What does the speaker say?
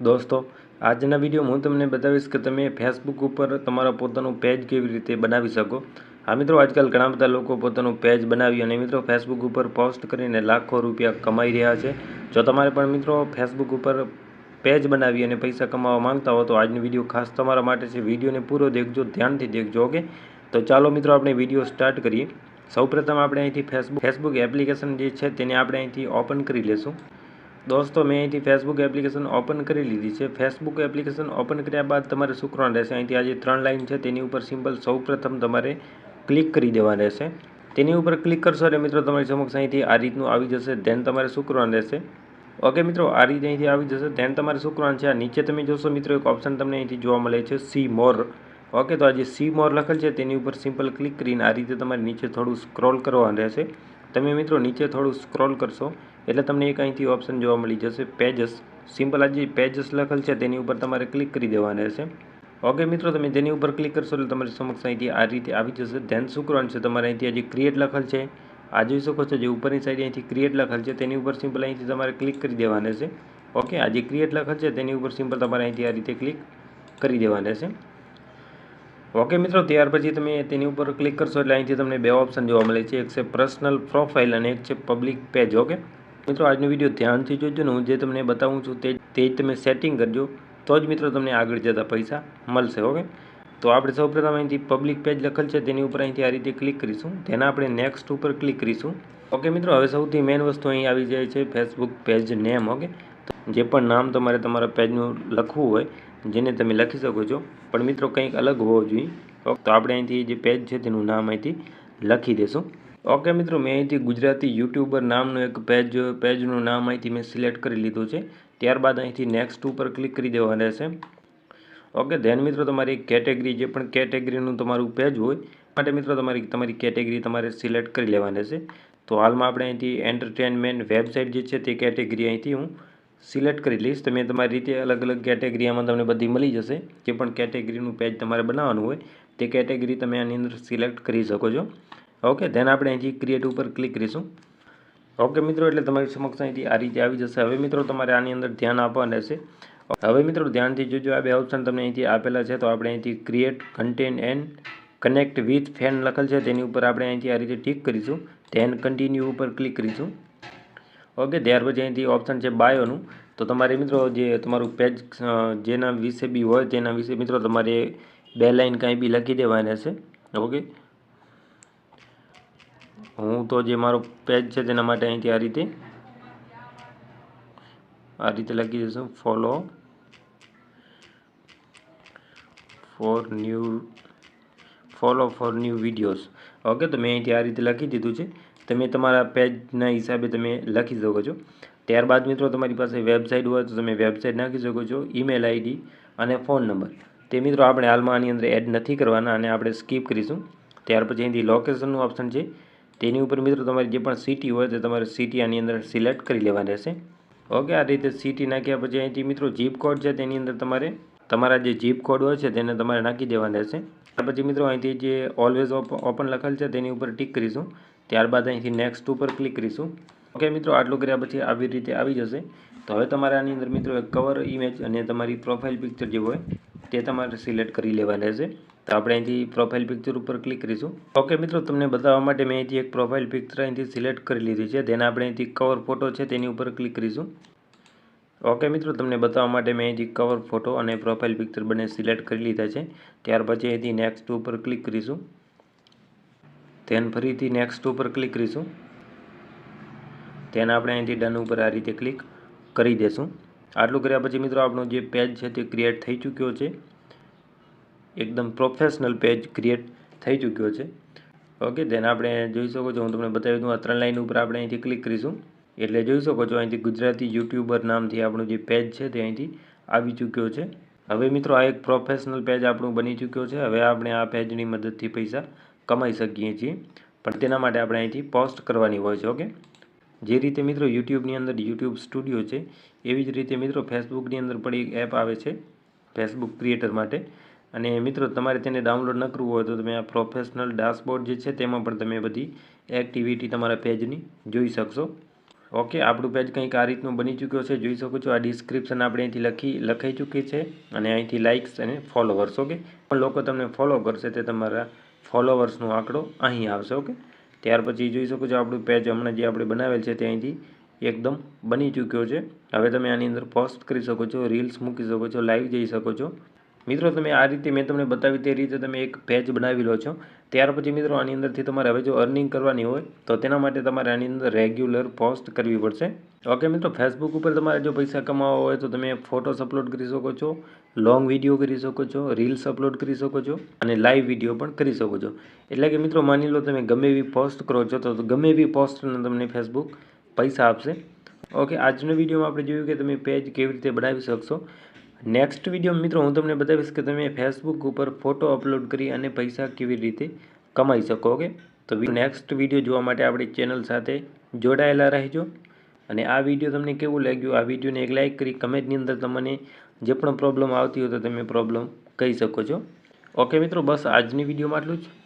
दोस्तों આજના વિડીયોમાં હું તમને બતાવીશ કે તમે ફેસબુક ઉપર તમારા પોતાનું પેજ કેવી રીતે બનાવી શકો। હા મિત્રો, આજકાલ ઘણા બધા લોકો પોતાનું પેજ બનાવી અને મિત્રો ફેસબુક ઉપર પોસ્ટ કરીને લાખો રૂપિયા કમાઈ રહ્યા છે। જો તમારે પણ મિત્રો ફેસબુક ઉપર પેજ બનાવી અને પૈસા કમાવા માંગતા હો તો આજનો વિડીયો ખાસ તમારા માટે છે। વિડીયોને પૂરો દેખજો, ધ્યાનથી દેખજો, ઓકે। તો ચાલો મિત્રો આપણે વિડીયો સ્ટાર્ટ કરીએ। સૌપ્રથમ આપણે અહીંથી ફેસબુક એપ્લિકેશન જે છે તેને આપણે અહીંથી ઓપન કરી લેશું। दोस्तों मैं અહીંથી ફેસબુક એપ્લિકેશન ઓપન કરી લીધી છે। ફેસબુક એપ્લિકેશન ઓપન કર્યા બાદ તમારે શું કરવાનું રહેશે, અહીંથી આ જે 3 લાઈન છે તેની ઉપર સિમ્પલ સૌપ્રથમ તમારે ક્લિક કરી દેવાનું રહેશે। તેની ઉપર ક્લિક કરશો એટલે મિત્રો તમારી સમક્ષ અહીંથી આ રીતનું આવી જશે। ધેન તમારે શું કરવાનું રહેશે, ઓકે મિત્રો, આ રીતે અહીંથી આવી જશે। ધેન તમારે શું કરવાનું છે, આ નીચે તમે જોશો મિત્રો એક ઓપ્શન તમને અહીંથી જોવા મળે છે સી મોર, ઓકે। તો આ જે સી મોર લખેલ છે તેની ઉપર સિમ્પલ ક્લિક કરીને આ રીતે તમારે નીચે થોડું સ્ક્રોલ કરવાનું રહેશે। તમે મિત્રો નીચે થોડું સ્ક્રોલ કરશો એટલે તમને એક અહીંથી ઓપ્શન જોવા મળી જશે પેજસ। સિમ્પલ આ જે પેજસ લખેલ છે તેની ઉપર તમારે ક્લિક કરી દેવાનું રહેશે, ઓકે મિત્રો। તમે તેની ઉપર ક્લિક કરશો એટલે તમારી સમક્ષ અહીંથી આ રીતે આવી જશે। ધેન શું કરવાનું છે, તમારે અહીંથી આ જે ક્રિએટ લખેલ છે આ જોઈ શકો છો, જે ઉપરની સાઈડ અહીંથી ક્રિએટ લખેલ છે તેની ઉપર સિમ્પલ અહીંથી તમારે ક્લિક કરી દેવાનું રહેશે, ઓકે। આ જે ક્રિએટ લખેલ છે તેની ઉપર સિમ્પલ તમારે અહીંથી આ રીતે ક્લિક કરી દેવાનું રહેશે, ઓકે મિત્રો। ત્યાર પછી તમે તેની ઉપર ક્લિક કરશો એટલે અહીંથી તમને બે ઓપ્શન જોવા મળે છે, એક છે પર્સનલ પ્રોફાઇલ અને એક છે પબ્લિક પેજ, ઓકે મિત્રો। આજનો વિડીયો ધ્યાનથી જોજો ને, હું જે તમને બતાવું છું તે જ તમે સેટિંગ કરજો, તો જ મિત્રો તમને આગળ જતા પૈસા મળશે, ઓકે। તો આપણે સૌપ્રથમ અહીંથી પબ્લિક પેજ લખેલ છે તેની ઉપર અહીંથી આ રીતે ક્લિક કરીશું। તેના આપણે નેક્સ્ટ ઉપર ક્લિક કરીશું, ઓકે મિત્રો। હવે સૌથી મેઇન વસ્તુ અહીં આવી જાય છે ફેસબુક પેજ નેમ, ઓકે। જે પણ નામ તમારે તમારા પેજનું લખવું હોય જેને તમે લખી શકો છો, પણ મિત્રો કંઈક અલગ હોવો જોઈએ, ઓકે। તો આપણે અહીંથી જે પેજ છે તેનું નામ અહીંથી લખી દઈશું, ઓકે મિત્રો। મેં અહીંથી ગુજરાતી યુટ્યુબર નામનું એક પેજનું નામ અહીંથી મેં સિલેક્ટ કરી લીધું છે। ત્યારબાદ અહીંથી નેક્સ્ટ ઉપર ક્લિક કરી દેવાનું રહેશે, ઓકે। ધેન મિત્રો તમારી કેટેગરી, જે પણ કેટેગરીનું તમારું પેજ હોય માટે મિત્રો તમારી કેટેગરી તમારે સિલેક્ટ કરી લેવાની રહેશે। તો હાલમાં આપણે અહીંથી એન્ટરટેનમેન્ટ વેબસાઇટ જે છે તે કેટેગરી અહીંથી હું સિલેક્ટ કરી લઈશ। તમે તમારી રીતે અલગ અલગ કેટેગરી આમાં તમને બધી મળી જશે। જે પણ કેટેગરીનું પેજ તમારે બનાવવાનું હોય તે કેટેગરી તમે આની અંદર સિલેક્ટ કરી શકો છો, ઓકે। ધેન આપણે અહીંથી ક્રિએટ ઉપર ક્લિક કરીશું, ઓકે મિત્રો। એટલે તમારી સમક્ષ અહીંથી આ રીતે આવી જશે। હવે મિત્રો તમારે આની અંદર ધ્યાન આપવાનું રહેશે। હવે મિત્રો ધ્યાનથી જોજો, આ બે ઓપ્શન તમને અહીંથી આપેલા છે, તો આપણે અહીંથી create content and connect with fan લખેલ છે તેની ઉપર આપણે અહીંથી આ રીતે ટિક કરીશું। ધેન કન્ટિન્યુ ઉપર ક્લિક કરીશું, ઓકે। ત્યાર પછી અહીંથી ઓપ્શન છે બાયોનું, તો તમારે મિત્રો જે તમારું પેજ જેના વિશે બી હોય તેના વિશે મિત્રો તમારે 2 લાઈન કાંઈ બી લખી દેવાની રહેશે, ઓકે। હું તો જે મારો પેજ છે તેના માટે અહીંથી આ રીતે લખી દઈશું, follow for new videos, okay. તો મેં અહીંથી આ રીતે લખી દીધું છે। તમે તમારા પેજના હિસાબે તમે લખી શકો છો। ત્યારબાદ મિત્રો તમારી પાસે વેબસાઇટ હોય તો તમે વેબસાઇટ નાખી શકો છો, ઈમેલ આઈડી અને ફોન નંબર, તે મિત્રો આપણે હાલમાં આની અંદર એડ નથી કરવાના અને આપણે સ્કીપ કરીશું। ત્યાર પછી અહીંથી લોકેશનનું ઓપ્શન છે તેની ઉપર મિત્રો તમારી જે પણ સિટી હોય તે તમારે સિટી આની અંદર સિલેક્ટ કરી લેવાની રહેશે, ઓકે। આ રીતે સિટી નાખ્યા પછી અહીંથી મિત્રો જીપ કોડ છે તેની અંદર તમારા જે જીપ કોડ હોય છે તેને તમારે નાખી દેવાના રહેશે। ત્યાર પછી મિત્રો અહીંથી જે ઓલવેઝ ઓપન લખેલ છે તેની ઉપર ટિક કરીશું। ત્યારબાદ અહીંથી નેક્સ્ટ ઉપર ક્લિક કરીશું, ઓકે મિત્રો। આટલું કર્યા પછી આવી રીતે આવી જશે। તો હવે તમારે આની અંદર મિત્રો એક કવર ઇમેજ અને તમારી પ્રોફાઇલ પિક્ચર જે હોય તે તમારે સિલેક્ટ કરી લેવાની રહેશે। તો આપણે અહીંથી પ્રોફાઇલ પિક્ચર ઉપર ક્લિક કરીશું, ઓકે મિત્રો। તમને બતાવવા માટે મેં અહીંથી એક પ્રોફાઇલ પિક્ચર અહીંથી સિલેક્ટ કરી લીધી છે। તેને આપણે અહીંથી કવર ફોટો છે તેની ઉપર ક્લિક કરીશું, ઓકે મિત્રો। તમને બતાવવા માટે મેં અહીંથી કવર ફોટો અને પ્રોફાઇલ પિક્ચર બંને સિલેક્ટ કરી લીધા છે। ત્યાર પછી અહીંથી નેક્સ્ટ ઉપર ક્લિક કરીશું, ધેન ફરીથી નેક્સ્ટ ઉપર ક્લિક કરીશું, તેને આપણે અહીંથી ડન ઉપર આ રીતે ક્લિક કરી દેશું। આટલું કર્યા પછી મિત્રો આપણો જે પેજ છે તે ક્રિએટ થઈ ચૂક્યો છે, એકદમ પ્રોફેશનલ પેજ ક્રિએટ થઈ ચૂક્યો છે, ઓકે। ધેન આપણે જોઈ શકો છો, હું તમને બતાવી દઉં, આ 3 લાઈન ઉપર આપણે અહીંથી ક્લિક કરીશું એટલે જોઈ શકો છો અહીંથી ગુજરાતી યુટ્યુબર નામથી આપણું જે પેજ છે તે અહીંથી આવી ચૂક્યો છે। હવે મિત્રો આ એક પ્રોફેશનલ પેજ આપણું બની ચૂક્યો છે। હવે આપણે આ પેજની મદદથી પૈસા કમાઈ શકીએ છીએ, પણ તેના માટે આપણે અહીંથી પોસ્ટ કરવાની હોય છે, ઓકે। જે રીતે મિત્રો યુટ્યુબની અંદર યુટ્યુબ સ્ટુડિયો છે એવી જ રીતે મિત્રો ફેસબુકની અંદર પણ એક એપ આવે છે ફેસબુક ક્રિએટર માટે, અને મિત્રો તમારે તેને ડાઉનલોડ ન કરવું હોય તો તમે આ પ્રોફેશનલ ડેશબોર્ડ જે છે તેમાં પણ તમે બધી એક્ટિવિટી તમારા પેજની જોઈ શકશો, ઓકે, આપણું પેજ કંઈક આ રીતનું બની ચૂક્યો છે. જોઈ શકો છો આ ડિસ્ક્રિપ્શન આપણે અહીંથી લખાઈ ચૂકી છે અને અહીંથી લાઇક્સ અને ફોલોવર્સ. ઓકે, પણ લોકો તમને ફોલો કરશે તે તમારા ફોલોવર્સનો આંકડો અહીં આવશે. ઓકે, ત્યાર પછી જોઈ શકો છો આપણું પેજ હમણાં જે આપણે બનાવેલ છે તે અહીંથી એકદમ બની ચૂક્યો છે. હવે તમે આની અંદર પોસ્ટ કરી શકો છો, રીલ્સ મૂકી શકો છો, લાઈવ જઈ શકો છો. મિત્રો તમે આ રીતે મેં તમને બતાવી તે રીતે તમે એક પેજ બનાવી લો છો. ત્યાર પછી મિત્રો આની અંદરથી તમારે હવે જો અર્નિંગ કરવાની હોય તો તેના માટે તમારે આની અંદર રેગ્યુલર પોસ્ટ કરવી પડશે. ઓકે મિત્રો, ફેસબુક ઉપર તમારે જો પૈસા કમાવા હોય તો તમે ફોટોસ અપલોડ કરી શકો છો, લોંગ વિડીયો કરી શકો છો, રીલ્સ અપલોડ કરી શકો છો અને લાઈવ વિડીયો પણ કરી શકો છો. એટલે કે મિત્રો માની લો તમે ગમે એવી પોસ્ટ કરો છો તો ગમે એવી પોસ્ટને તમને ફેસબુક પૈસા આપશે. ઓકે, આજનો વિડીયોમાં આપણે જોયું કે તમે પેજ કેવી રીતે બનાવી શકશો. નેક્સ્ટ વિડીયો મિત્રો હું તમને બતાવીશ કે તમે ફેસબુક ઉપર ફોટો અપલોડ કરી અને પૈસા કેવી રીતે કમાઈ શકો. ઓકે, તો નેક્સ્ટ વિડીયો જોવા માટે આપણી ચેનલ સાથે જોડાયેલા રહેજો. અને આ વિડીયો તમને કેવું લાગ્યું, આ વિડીયોને એક લાઇક કરી કમેન્ટની અંદર તમને જે પણ પ્રોબ્લેમ આવતી હોય તો તમે પ્રોબ્લેમ કહી શકો છો. ઓકે મિત્રો, બસ આજની વિડીયોમાં આટલું જ.